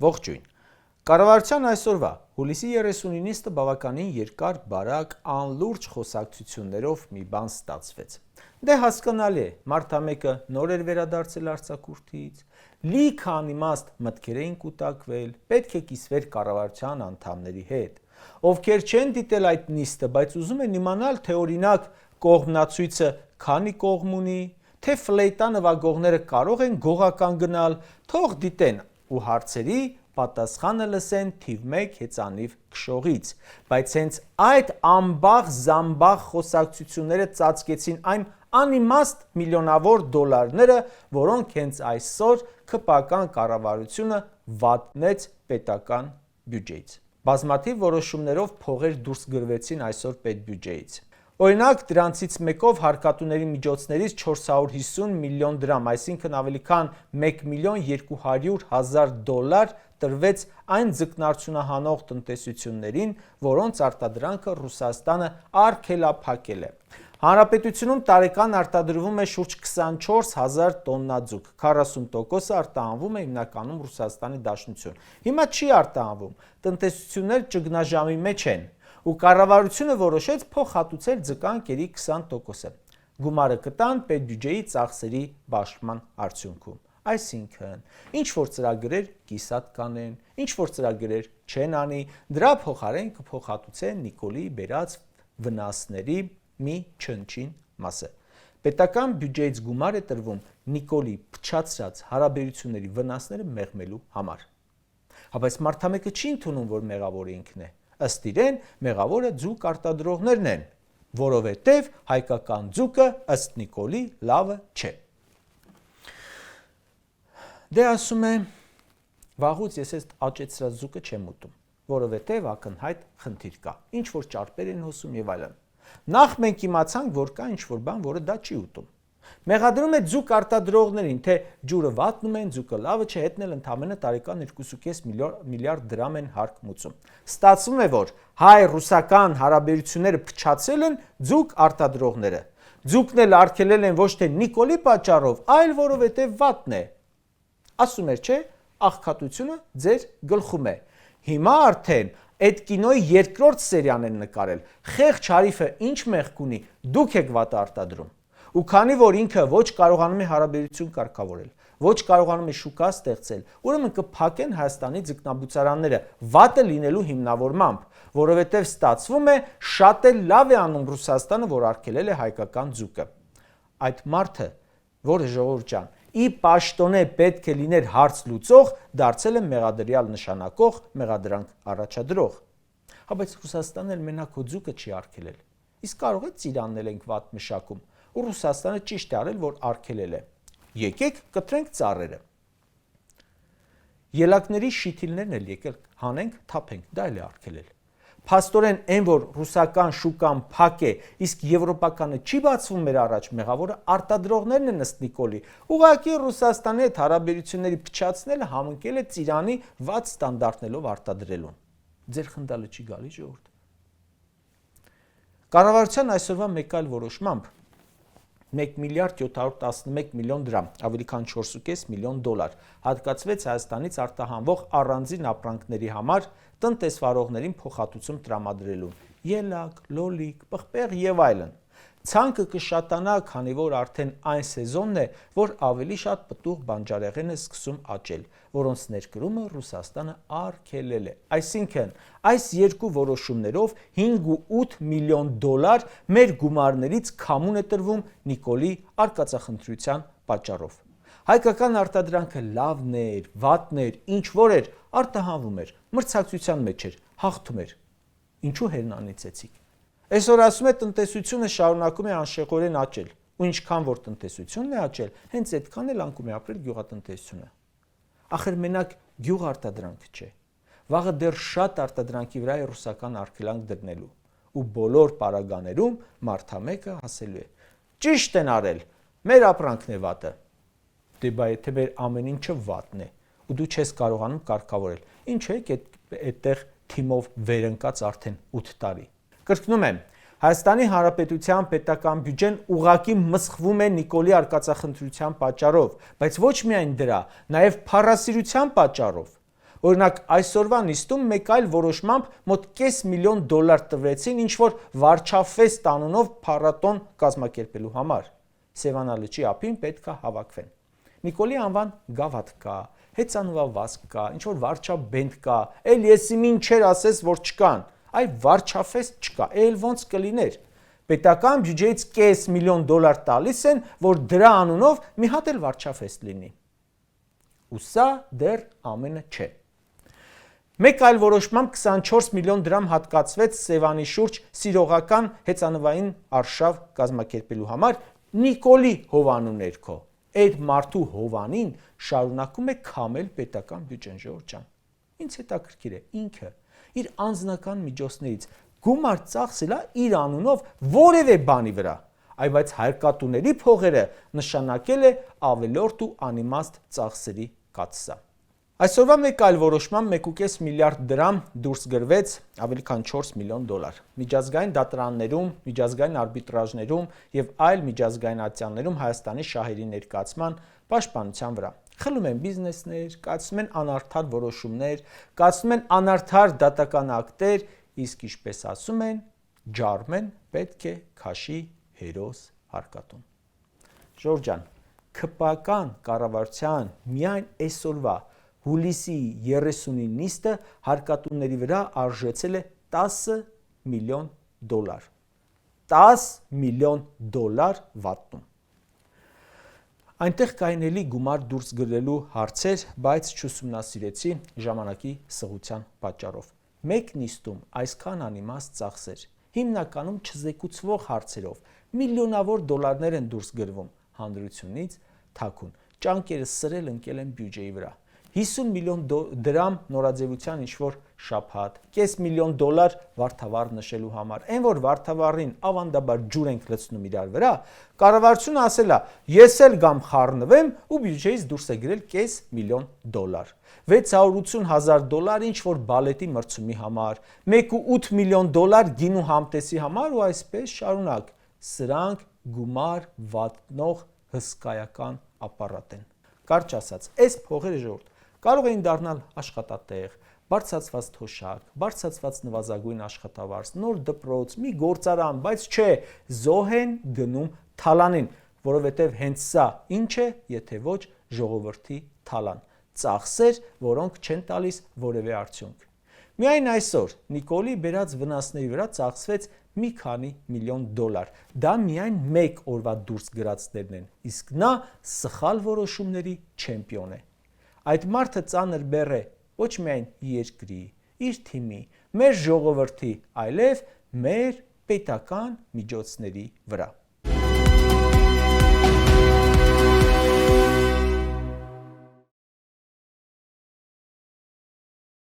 Ողջույն։ Կառավարության այսօրվա հուլիսի 39-ը բավականին երկար բարակ անլուրջ խոսակցություններով մի բան ստացվեց։ Դե հասկանալի է, մարտամեկը նոր էր վերադարձել արձակուրդից, լիքը անիմաստ մտքեր էին կուտակվել, պետք է կիսվեր կառավարության անդամների հետ, ովքեր չեն դիտել այդ նիստը, բայց ուզում են իմանալ, թե օրինակ կողմնացույցը քանի կողմ ունի, թե ֆլեյտա նվագողները կարող են գողական գնալ, թող դիտեն ու հարցերի պատասխանը լսեն թիվ 1 հեծանիվ քշողից, բայց հենց այդ ամբաղ զամբաղ խոսակցությունները ծածկեցին այն անիմաստ միլիոնավոր դոլարները, որոնք հենց այսօր ԿՊ կառավարությունը վատնեց պետական բյուջեից։ Բազմաթիվ որոշումներով փողեր դուրս գրվեցին այսօր պետբյուջեից։ Օրինակ, դրանցից մեկով հարկատուների միջոցներից 450 միլիոն դրամ, այսինքն ավելի քան 1.200.000 դոլար տրվեց այն ձկնարդյունահանող տնտեսություններին, որոնց արտադրանքը Ռուսաստանը արգելափակել է։ Հանրապետությունում տարեկան արտադրվում է շուրջ 24,000 տոննա ձուկ, 40%-ը արտահանվում է հիմնականում Ռուսաստանի Դաշնություն։ Հիմա չի արտահանվում, տնտեսություններ ճգնաժամի մեջ են, ու կառավարությունը որոշեց փոխհատուցել ձկանկերի 20%-ը։ Գումարը կտան պետբյուջեի ծախսերի բաշխման արդյունքում։ Այսինքն, ինչ-որ ծրագրեր կիսատ կանեն, ինչ-որ ծրագրեր չեն անի, դրա փոխարեն կփոխհատուցեն Նիկոլի բերած վնասների մի չնչին մասը։ Պետական բյուջեից գումար է տրվում Նիկոլի փչացրած հարաբերությունների վնասները մեղմելու համար։ Բայց մարտամեկը չի ընդունում, որ մեղավորը ինքն է։ Ըստ իրեն, մեղավորը ձուկ արտադրողներն են, որովհետև հայկական ձուկը ըստ Նիկոլի լավը չէ։ Դե ասում է, վաղուց ես այս աճեցրած ձուկը չեմ ուտում, որովհետև ակնհայտ խնդիր կա, ինչ որ ճարպեր են հոսում եւ այլն։ Նախ մենք իմացանք, որ կա ինչ որ բան, որը դա չի ուտում։ Մեղադրում է ձուկ արտադրողներին, թե ջուրը վատնում են, ձուկը լավը չէ, հետնել ընդամենը տարեկան 2.5 միլիարդ դրամ են հարկ մուծում։ Ստացվում է, որ հայ-ռուսական հարաբերությունները փչացել են ձուկ արտադրողները։ Ձուկն էլ արգելել են ոչ թե Նիկոլի պատճառով, այլ որովհետև վատն է։ Ասում էր, չէ, աղքատությունը ձեր գլխում է։ Հիմա արդեն այդ կինոյի երկրորդ սերիան են նկարել։ Խեղճ հարիֆը ինչ մեղք ունի, դուք եք վատը արտադրում։ Ու քանի որ ինքը ոչ կարողանում է հարաբերություն կարգավորել, ոչ կարողանում է շուկա ստեղծել, ուրեմն կփակեն Հայաստանի ձկնաբուծարանները վատը լինելու հիմնավորմամբ, որովհետև ստացվում է շատ էլ լավ է անում Ռուսաստանը, որ արգելել է հայկական ձուկը։ Այդ մարդը, որը ժողովուրդ ջան, ի պաշտոնե պետք է լիներ հարց լուծող, դարձել է մեղադրյալ նշանակող, մեղադրանք առաջադրող։ Բայց Ռուսաստանն էլ մենակ հո ձուկը չի արգելել։ Իսկ կարող է ծիրաննել ենք վատ մշակում, ու Ռուսաստանը ճիշտ է արել, որ արգելել է։ Եկեք կտրենք ծառերը։ Ելակների շիթիլներն էլ եկել հանենք, թափենք, դա էլ է արգելել։ Փաստորեն այն, որ ռուսական շուկան փակ է, իսկ եվրոպականը չի բացվում մեր առաջ, մեղավորը արտադրողներն են ըստ Նիկոլի։ Ուղղակի Ռուսաստանի հետ հարաբերությունների փչացնելը համընկել է ծիրանի վատ ստանդարտներով արտադրելուն։ Ձեր խնդալը չի գալի ժողովուրդ։ Կառավարության այսօրվա մեկ այլ որոշմամբ 1.711 միլիոն դրամ, ավելի քան 4.5 միլիոն դոլար հատկացվեց Հայաստանից արտահանվող առանձին ապրանքների համար տնտեսվարողներին փոխհատուցում տրամադրելուն։ Ելակ, լոլիկ, պղպեղ եւ այլն։ Ցանկը կշատանա, քանի որ արդեն այն սեզոնն է, որ ավելի շատ պտուղ բանջարեղեն է սկսում աճել, որոնց ներկրումը Ռուսաստանը արգելել է։ Այսինքն, այս երկու որոշումներով 5.8 միլիոն դոլար մեր գումարներից քամուն է տրվում Նիկոլի արկածախնդրության պատճառով։ Հայկական արտադրանքը լավն էր, վատն էր, ինչ որ էր, արտահանվում էր, մրցակցության մեջ էր, հաղթում էր։ Ինչու հերնանիցեցիք։ Այսօր ասում է տնտեսությունը շարունակում է անշեղորեն աճել, ու ինչքան որ տնտեսությունն է աճել, հենց այդքան էլ անկում է ապրել գյուղատնտեսությունը։ Ախր մենակ գյուղ արտադրանքը չէ։ Վաղը դեռ շատ արտադրանքի վրա է ռուսական արգելանք դրնելու, ու բոլոր պարագաներում մարտամեկը ասելու է. ճիշտ են արել, մեր ապրանքն է վատը։ Դե բայ եթե մեր ամեն ինչը վատն է, ու դու չես կարողանում կարգավորել։ Ինչ է այդտեղ թիմով վերընկած արդեն 8 տարի։ Կրկնում եմ, Հայաստանի Հանրապետության պետական բյուջեն ուղղակի մսխվում է Նիկոլի արկածախնդրության պատճառով, բայց ոչ միայն դրա, նաև փառասիրության պատճառով։ Օրինակ, այսօրվա նիստում մեկ այլ որոշմամբ մոտ $500,000 տվեցին ինչ-որ վարչապետ անունով փառատոն կազմակերպելու համար։ Սևանալճի ափին պետք է հավաքվեն։ Նիկոլի անվան գավաթ կա, հեծանվավազք կա, ինչ-որ վարչաբենդ կա, էլ եսի մինչեր ասես, որ չկան, այ վարչապետ չկա, էլ ոնց կլիներ։ Պետական բյուջեից $500,000 տալիս են, որ դրա անունով մի հատ էլ վարչապետ լինի։ Ու սա դեռ ամենը չէ։ Մեկ այլ որոշմամբ 24 միլիոն դրամ հատկացվեց Սևանի շուրջ սիրողական հեծանվային արշավ կազմակերպելու համար Նիկոլի հովանու ներքո։ Այդ մարդու հովանին շարունակում է քամել պետական բյուջեն, Ժողովուրդ ջան։ Ինձ հետաքրքիր է, ինքը իր անձնական միջոցներից գումար ծախսել է իր անունով որևէ բանի վրա, բայց հարկատուների փողերը նշանակել է ավելորդ ու անիմաստ ծախսերի կաթսա։ Այսօրվա մեկ այլ որոշմամբ 1.5 միլիարդ դրամ դուրս գրվեց, ավելի քան $4 միլիոն։ Միջազգային դատարաններում, միջազգային արբիտրաժներում եւ այլ միջազգայնացիաներում Հայաստանի շահերի ներկայացման պաշտպանության վրա։ Խլում են բիզնեսներ, կայացնում են անարդար որոշումներ, կայացնում են անարդար դատական ակտեր, իսկ ինչպես ասում են, ջարմեն պետք է քաշի հերոս հարկատուն։ Ժողովուրդ ջան, ԿՊԱ-կան կառավարության միայն այսօրվա հուլիսի 30-ի նիստը հարկատուների վրա արժեցել է $10 միլիոն։ $10 միլիոն վատնում։ Այնտեղ կային էլի գումար դուրս գրելու հարցեր, բայց չուսումնասիրեցի ժամանակի սղության պատճառով։ Մեկ նիստում այսքան անիմաստ ծախսեր, հիմնականում չզեկուցվող հարցերով, միլիոնավոր դոլարներ են դուրս գրվում հանրությունից թաքուն, ճանկերը սրել ընկել են բյուջեի վրա։ 50 միլիոն դրամ նորաձևության ինչ-որ շաբաթ, $500,000 վարդավառ նշելու համար, այն որ վարդավառին ավանդաբար ջուր ենք լցնում իրար վրա, կառավարությունը ասել է, ես էլ գամ խառնվեմ ու բյուջեից դուրս է գրել $500,000։ $680,000 ինչ-որ բալետի մրցումի համար, $1.8 միլիոն գինու համտեսի համար ու այսպես շարունակ։ Սրանք գումար վատնող հսկայական ապարատ են։ Կարճ ասած, այս փողերը, ժողովուրդ, կարող էին դառնալ աշխատատեղ, բարձրացված թոշակ, բարձրացված նվազագույն աշխատավարձ, նոր դպրոց, մի գործարան, բայց չէ, զոհ են գնում թալանին, որովհետև հենց սա ինչ է, եթե ոչ ժողովրդի թալան, ծախսեր, որոնք չեն տալիս որևէ արդյունք։ Միայն այսօր Նիկոլի բերած վնասների վրա ծախսվեց մի քանի միլիոն $։ Դա միայն մեկ օրվա դուրս գրածներն են, իսկ նա սխալ որոշումների չեմպիոն է։ Այդ մարդը ծանր բեռ է ոչ միայն երկրի, իր թիմի, մեր ժողովրդի, այլև մեր պետական միջոցների վրա։